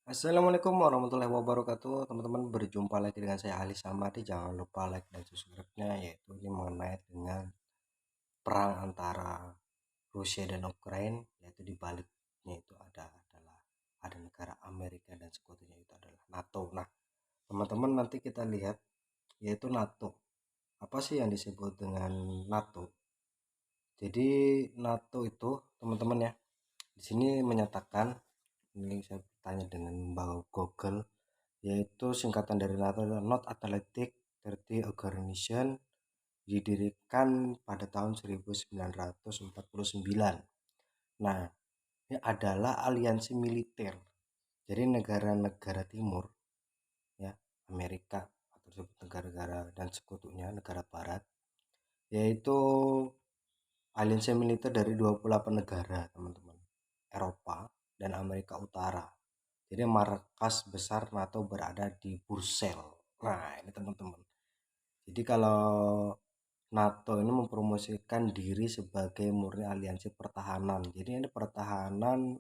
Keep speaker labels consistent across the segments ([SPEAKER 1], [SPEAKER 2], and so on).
[SPEAKER 1] Assalamualaikum warahmatullahi wabarakatuh. Teman-teman, berjumpa lagi dengan saya Ali Samadi. Jangan lupa like dan subscribe-nya, yaitu ini mengenai dengan perang antara Rusia dan Ukraina, yaitu di baliknya itu ada negara Amerika dan sekutunya itu adalah NATO. Nah, teman-teman, nanti kita lihat yaitu NATO. Apa sih yang disebut dengan NATO? Jadi NATO itu, teman-teman ya, di sini menyatakan, ini saya tanya dengan Mbak Google, yaitu singkatan dari NATO adalah North Atlantic Treaty Organization, didirikan pada tahun 1949. Nah, ini adalah aliansi militer. Jadi negara-negara timur, ya, Amerika atau negara-negara dan sekutunya negara barat, yaitu aliansi militer dari 28 negara, teman-teman. Eropa dan Amerika Utara. Jadi markas besar NATO berada di Brussels. Nah, ini teman-teman. Jadi kalau NATO ini mempromosikan diri sebagai murni aliansi pertahanan. Jadi ini pertahanan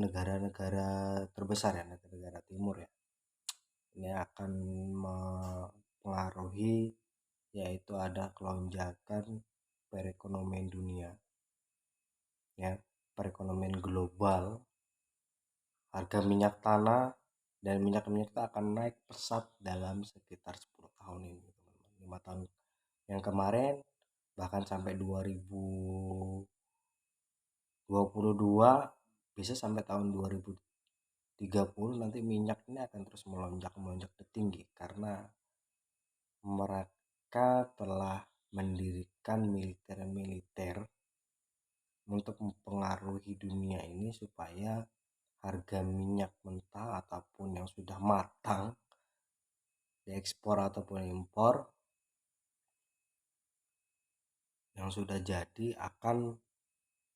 [SPEAKER 1] negara-negara terbesar ya, negara-negara timur ya. Ini akan mempengaruhi yaitu ada kelonjakan perekonomian dunia ya, perekonomian global. Harga minyak tanah dan minyak itu akan naik pesat dalam sekitar 10 tahun ini, teman-teman. 5 tahun yang kemarin bahkan sampai 2022, bisa sampai tahun 2030 nanti minyak ini akan terus melonjak tinggi karena mereka telah mendirikan militer-militer untuk mempengaruhi dunia ini supaya harga minyak mentah ataupun yang sudah matang diekspor ataupun impor yang sudah jadi akan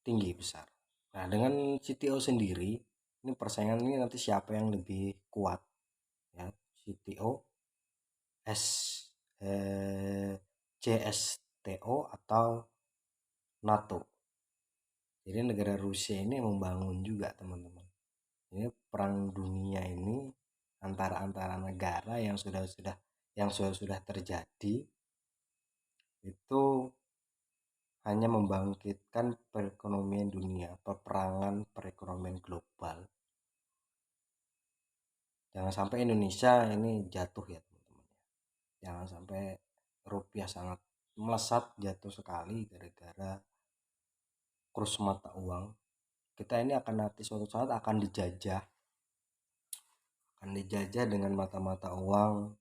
[SPEAKER 1] tinggi besar. Nah, dengan CTO sendiri, ini persaingan ini nanti siapa yang lebih kuat ya, CTO S CSTO atau NATO. Jadi negara Rusia ini membangun juga, teman-teman. Ini perang dunia ini antara negara yang sudah terjadi itu hanya membangkitkan perekonomian dunia, peperangan perekonomian global. Jangan sampai Indonesia ini jatuh ya, teman-teman. Jangan sampai rupiah sangat melesat jatuh sekali gara-gara kurs mata uang. Kita ini akan nanti suatu saat akan dijajah dengan mata-mata uang,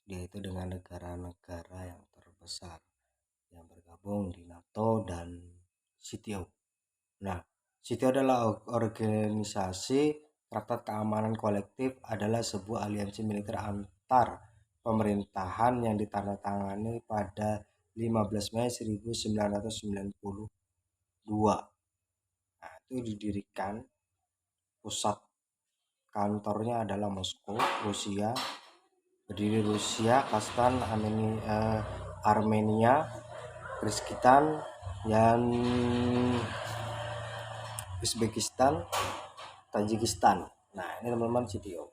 [SPEAKER 1] yaitu dengan negara-negara yang terbesar yang bergabung di NATO dan CTO. Nah, CTO adalah organisasi Traktat Keamanan Kolektif, adalah sebuah aliansi militer antar pemerintahan yang ditandatangani pada 15 Mei 1992. Nah, itu didirikan, pusat kantornya adalah Moskow, Rusia. Berdiri Rusia, Kazakhstan, Armenia, Kyrgyzstan, dan Uzbekistan, Tajikistan. Nah, ini teman-teman CTO.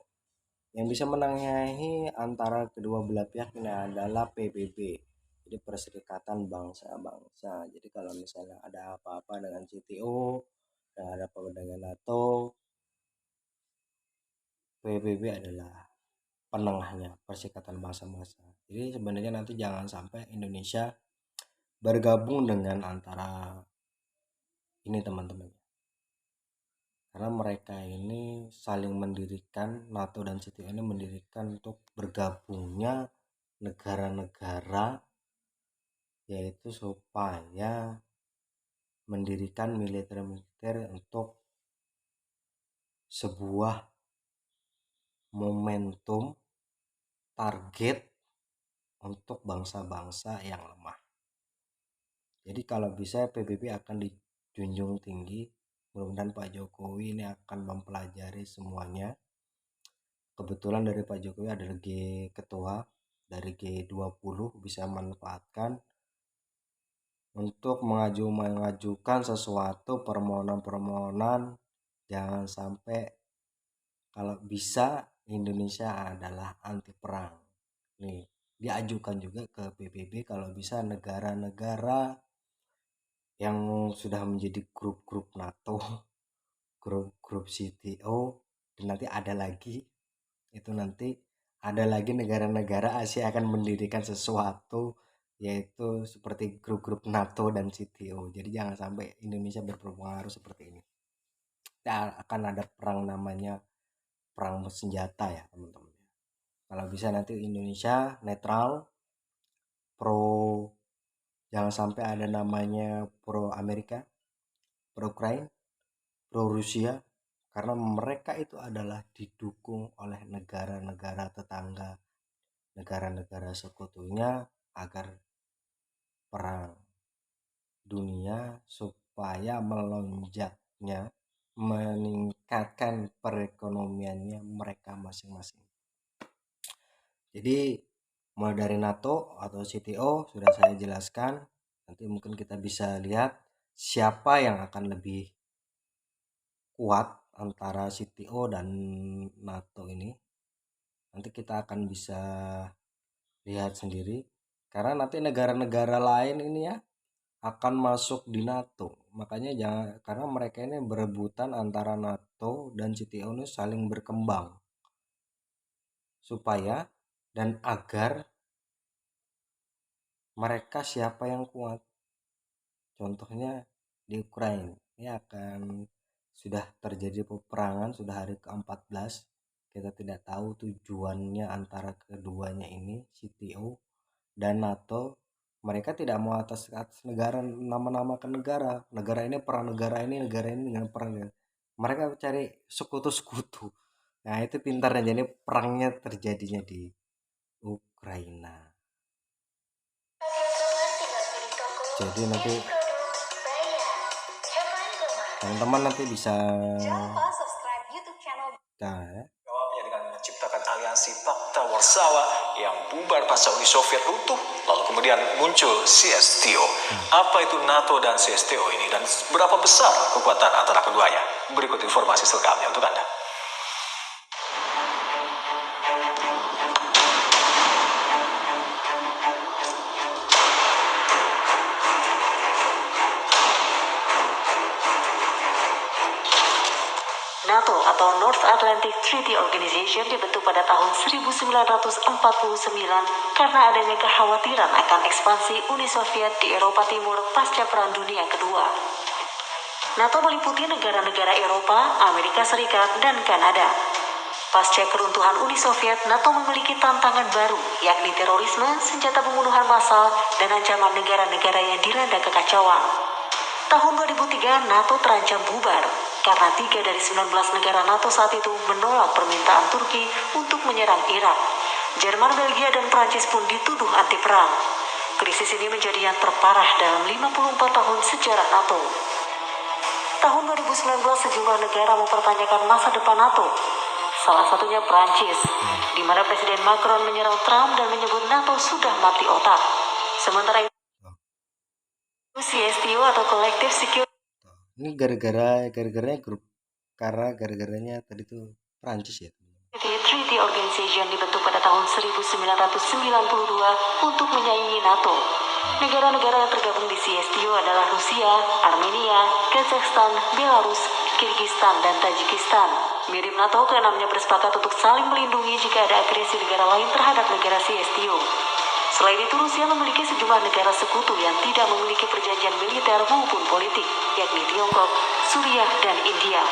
[SPEAKER 1] Yang bisa menengahi antara kedua belah pihak ini adalah PBB. Jadi Perserikatan Bangsa-Bangsa. Jadi kalau misalnya ada apa-apa dengan CTO dan ada apa dengan NATO, PBB adalah penengahnya, Perserikatan Bangsa-Bangsa. Jadi sebenarnya nanti jangan sampai Indonesia bergabung dengan antara ini, teman-teman. Karena mereka ini saling mendirikan, NATO dan CTO ini mendirikan untuk bergabungnya negara-negara, yaitu supaya mendirikan militer-militer untuk sebuah momentum target untuk bangsa-bangsa yang lemah. Jadi kalau bisa PBB akan dijunjung tinggi. Mudah-mudahan Pak Jokowi ini akan mempelajari semuanya. Kebetulan dari Pak Jokowi adalah ketua dari G20, bisa manfaatkan untuk mengajukan sesuatu permohonan-permohonan jangan sampai, kalau bisa Indonesia adalah anti perang. Nih, diajukan juga ke PBB kalau bisa negara-negara yang sudah menjadi grup-grup NATO, grup-grup CTO, dan nanti ada lagi, itu nanti ada lagi negara-negara Asia akan mendirikan sesuatu yaitu seperti grup-grup NATO dan CTO. Jadi jangan sampai Indonesia berpengaruh seperti ini. Akan ada perang, namanya perang senjata ya teman-teman. Kalau bisa nanti Indonesia netral, pro, jangan sampai ada namanya pro Amerika, pro Ukraina, pro Rusia, karena mereka itu adalah didukung oleh negara-negara tetangga, negara-negara sekutunya agar perang dunia, supaya melonjaknya, meningkatkan perekonomiannya mereka masing-masing. Jadi mulai dari NATO atau CTO sudah saya jelaskan. Nanti mungkin kita bisa lihat siapa yang akan lebih kuat antara CTO dan NATO ini. Nanti kita akan bisa lihat sendiri. Karena nanti negara-negara lain ini ya akan masuk di NATO. Makanya jangan, karena mereka ini berebutan antara NATO dan CTO ini saling berkembang. Supaya dan agar mereka siapa yang kuat. Contohnya di Ukraina, ini akan sudah terjadi peperangan, sudah hari ke-14. Kita tidak tahu tujuannya antara keduanya ini, CTO dan NATO. Mereka tidak mau atas negara, nama-namakan negara. Negara ini perang negara ini dengan perang. Mereka cari sekutu-sekutu. Nah, itu pintarnya. Jadi perangnya terjadinya di Ukraina. Jadi nanti teman-teman nanti bisa
[SPEAKER 2] dengan menciptakan aliansi Pakta Warsawa yang bubar pasca Uni Soviet runtuh, lalu kemudian muncul CSTO. Apa itu NATO dan CSTO ini dan berapa besar kekuatan antara keduanya? Berikut informasi selengkapnya untuk Anda.
[SPEAKER 3] NATO atau North Atlantic Treaty Organization dibentuk pada tahun 1949 karena adanya kekhawatiran akan ekspansi Uni Soviet di Eropa Timur pasca Perang Dunia Kedua. NATO meliputi negara-negara Eropa, Amerika Serikat, dan Kanada. Pasca keruntuhan Uni Soviet, NATO memiliki tantangan baru, yakni terorisme, senjata pembunuhan massal, dan ancaman negara-negara yang dilanda kekacauan. Tahun 2003, NATO terancam bubar karena 3 dari 19 negara NATO saat itu menolak permintaan Turki untuk menyerang Irak. Jerman, Belgia, dan Prancis pun dituduh anti perang. Krisis ini menjadi yang terparah dalam 54 tahun sejarah NATO. Tahun 2019, sejumlah negara mempertanyakan masa depan NATO. Salah satunya Prancis, di mana Presiden Macron menyerang Trump dan menyebut NATO sudah mati otak. Sementara itu, CSTO atau Collective Security.
[SPEAKER 1] Ini gara-garanya grup, karena gara-garanya tadi tuh Prancis ya.
[SPEAKER 3] Treaty Organization dibentuk pada tahun 1992 untuk menyaingi NATO. Negara-negara yang tergabung di CSTO adalah Rusia, Armenia, Kazakhstan, Belarus, Kirgistan, dan Tajikistan. Mirip NATO, keenamnya bersepakat untuk saling melindungi jika ada agresi negara lain terhadap negara CSTO. Selain itu, Rusia memiliki sejumlah negara sekutu yang tidak memiliki perjanjian militer maupun politik, yakni Tiongkok, Suriah, dan India.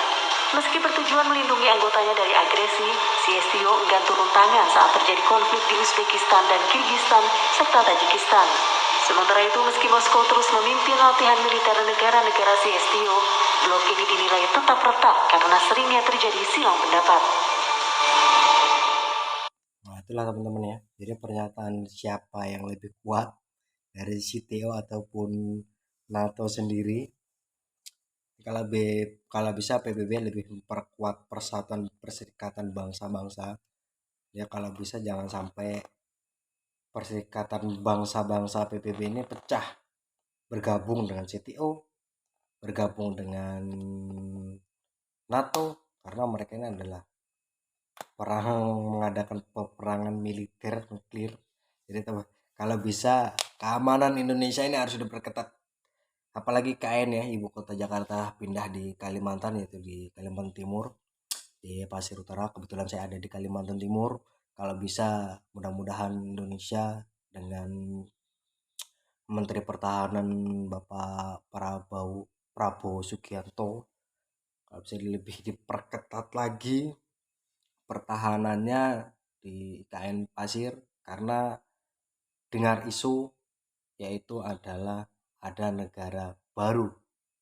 [SPEAKER 3] Meski bertujuan melindungi anggotanya dari agresi, CSTO enggan turun tangan saat terjadi konflik di Uzbekistan dan Kirgistan serta Tajikistan. Sementara itu, meski Moskow terus memimpin latihan militer negara-negara CSTO, blok ini dinilai tetap retak karena seringnya terjadi silang pendapat.
[SPEAKER 1] Nah, itulah teman-teman ya. Jadi pernyataan siapa yang lebih kuat dari CTO ataupun NATO sendiri. Kalau bisa PBB lebih memperkuat persatuan perserikatan bangsa-bangsa. Ya kalau bisa jangan sampai perserikatan bangsa-bangsa PBB ini pecah, bergabung dengan CTO, bergabung dengan NATO, karena mereka ini adalah mengadakan peperangan militer nuklir. Jadi kalau bisa keamanan Indonesia ini harus diperketat. Apalagi KN ya, ibu kota Jakarta pindah di Kalimantan, yaitu di Kalimantan Timur, di Pasir Utara. Kebetulan saya ada di Kalimantan Timur. Kalau bisa, mudah-mudahan Indonesia dengan Menteri Pertahanan Bapak Prabowo Subianto, kalau bisa lebih diperketat lagi pertahanannya di IKN Pasir, karena dengar isu yaitu adalah ada negara baru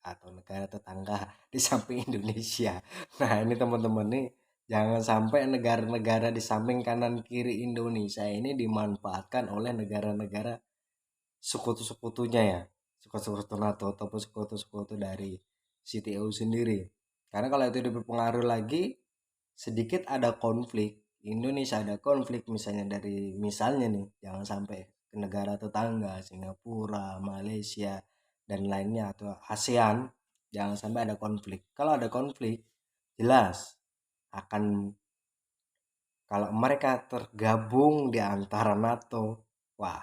[SPEAKER 1] atau negara tetangga di samping Indonesia. Nah, ini teman-teman nih, jangan sampai negara-negara di samping kanan kiri Indonesia ini dimanfaatkan oleh negara-negara sekutu-sekutunya ya, sekutu-sekutu NATO ataupun sekutu-sekutu dari CTO sendiri. Karena kalau itu berpengaruh lagi, sedikit ada konflik, Indonesia ada konflik misalnya nih, jangan sampai ke negara tetangga Singapura, Malaysia dan lainnya atau ASEAN, jangan sampai ada konflik. Kalau ada konflik, jelas akan, kalau mereka tergabung di antara NATO, wah,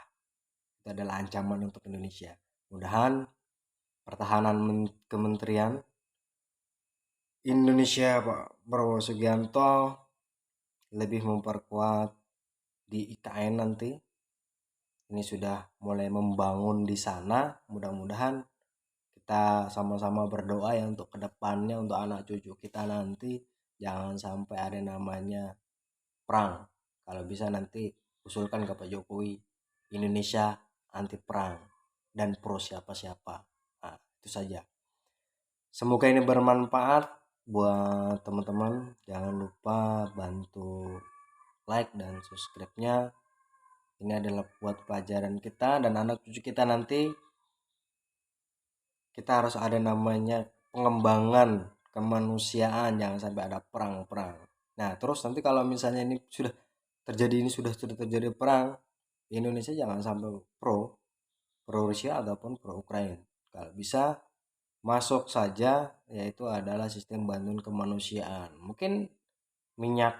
[SPEAKER 1] itu adalah ancaman untuk Indonesia. Mudahan pertahanan Kementerian Indonesia Pak Prabowo Subianto lebih memperkuat di IKN nanti. Ini sudah mulai membangun di sana. Mudah-mudahan kita sama-sama berdoa ya untuk kedepannya, untuk anak cucu kita nanti jangan sampai ada namanya perang. Kalau bisa nanti usulkan ke Pak Jokowi, Indonesia anti perang dan pro siapa-siapa. Nah, itu saja. Semoga ini bermanfaat buat teman-teman. Jangan lupa bantu like dan subscribe-nya. Ini adalah buat pelajaran kita dan anak cucu kita nanti. Kita harus ada namanya pengembangan kemanusiaan, jangan sampai ada perang-perang. Nah, terus nanti kalau misalnya ini sudah terjadi perang, Indonesia jangan sampai pro Rusia ataupun pro Ukraina. Kalau bisa masuk saja, yaitu adalah sistem bantuan kemanusiaan. Mungkin minyak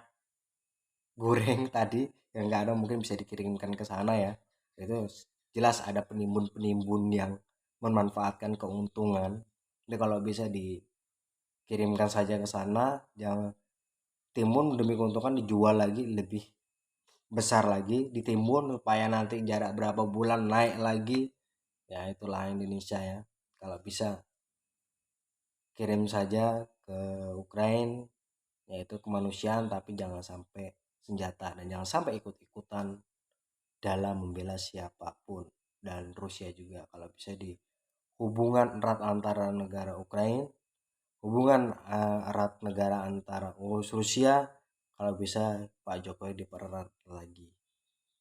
[SPEAKER 1] goreng tadi yang nggak ada mungkin bisa dikirimkan ke sana ya. Itu jelas ada penimbun-penimbun yang memanfaatkan keuntungan. Jadi kalau bisa dikirimkan saja ke sana, jangan timbun demi keuntungan dijual lagi lebih besar lagi, ditimbun supaya nanti jarak berapa bulan naik lagi. Ya itulah Indonesia ya. Kalau bisa kirim saja ke Ukraina, yaitu kemanusiaan, tapi jangan sampai senjata dan jangan sampai ikut-ikutan dalam membela siapapun. Dan Rusia juga kalau bisa di hubungan erat antara negara Ukraina, hubungan erat negara antara Rusia, kalau bisa Pak Jokowi dipererat lagi,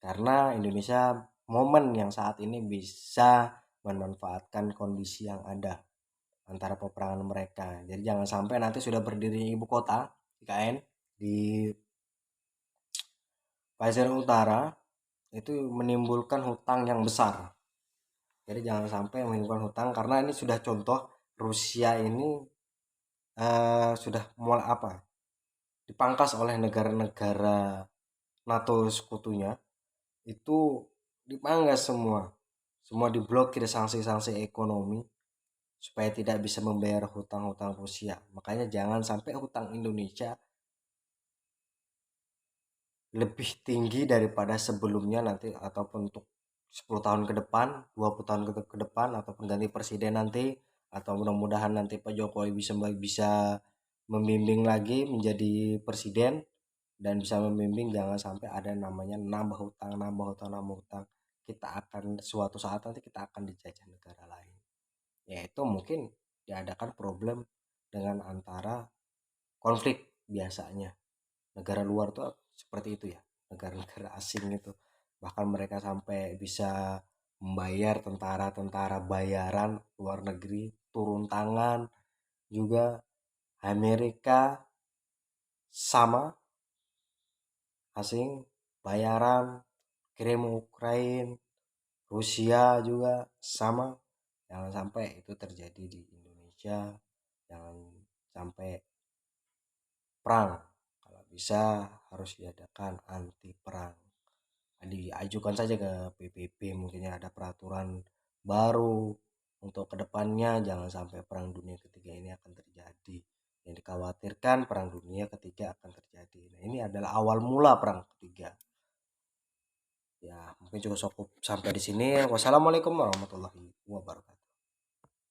[SPEAKER 1] karena Indonesia momen yang saat ini bisa memanfaatkan kondisi yang ada antara peperangan mereka. Jadi jangan sampai nanti sudah berdiri ibu kota IKN di Pasir Utara itu menimbulkan hutang yang besar. Jadi jangan sampai menimbulkan hutang, karena ini sudah contoh Rusia ini sudah mulai dipangkas oleh negara-negara NATO sekutunya, itu dipangkas semua diblokir sanksi-sanksi ekonomi supaya tidak bisa membayar hutang-hutang Rusia. Makanya jangan sampai hutang Indonesia lebih tinggi daripada sebelumnya nanti, ataupun untuk 10 tahun ke depan, 20 tahun ke depan, ataupun ganti presiden nanti, atau mudah-mudahan nanti Pak Jokowi bisa membimbing lagi menjadi presiden dan bisa membimbing, jangan sampai ada namanya nambah hutang, nambah hutang, nambah hutang. Kita akan suatu saat nanti kita akan dijajah negara lain. Yaitu mungkin diadakan problem dengan antara konflik biasanya. Negara luar tuh seperti itu ya, negara-negara asing itu bahkan mereka sampai bisa membayar tentara-tentara bayaran luar negeri turun tangan juga. Amerika sama, asing bayaran kirim Ukraina, Rusia juga sama. Jangan sampai itu terjadi di Indonesia, jangan sampai perang. Kalau bisa harus diadakan anti perang. Diajukan saja ke PBB, mungkin ada peraturan baru untuk kedepannya, jangan sampai perang dunia ketiga ini akan terjadi. Yang dikhawatirkan perang dunia ketiga akan terjadi. Nah, ini adalah awal mula perang ketiga. Ya, mungkin cukup sampai di sini. Wassalamualaikum warahmatullahi wabarakatuh.